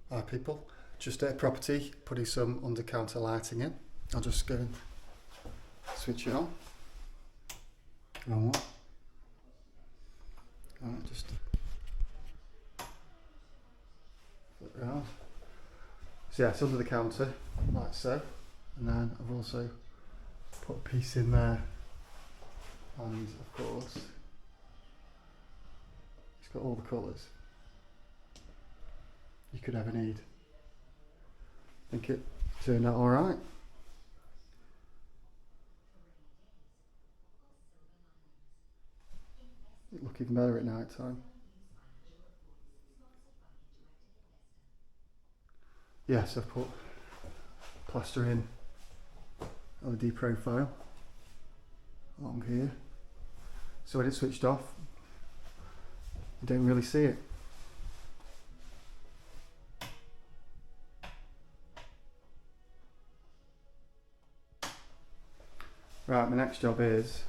Hi people, just at a property putting some under counter lighting in. I'll just go and switch it on. Wrong one. Alright, just flip it around. So yeah, it's under the counter, like so. And then I've also put a piece in there. And of course, it's got all the colours you could ever need. I think it turned out alright. It'd look even better at night time. Yes, I've put plaster in LED profile along here. So when it's switched off, you don't really see it. Right, my next job is,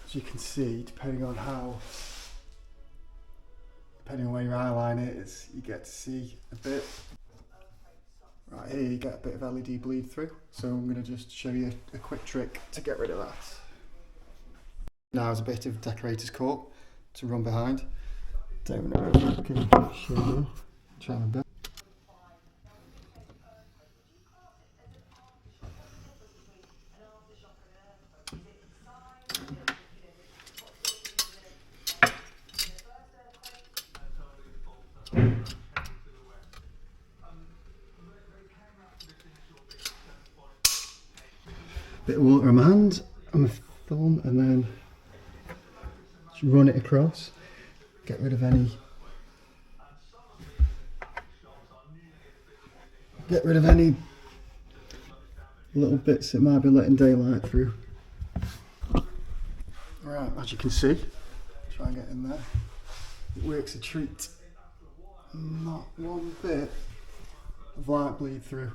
as you can see, depending on where your eye line is, you get to see a bit. Right here you get a bit of LED bleed through, so I'm going to just show you a quick trick to get rid of that. Now is a bit of decorator's cork to run behind. Don't know if I can show you. Try my best. Bit of water on my hand, on my thumb, and then just run it across. Get rid of any little bits that might be letting daylight through. Right, as you can see, try and get in there. It works a treat. Not one bit of light bleed through.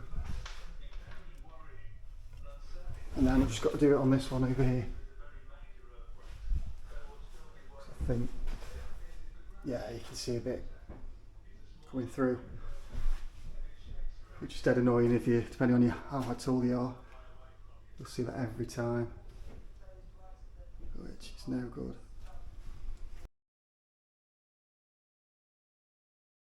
And then I've just got to do it on this one over here. So I think, yeah, you can see a bit coming through, which is dead annoying if you, depending on how tall you are, you'll see that every time, which is no good.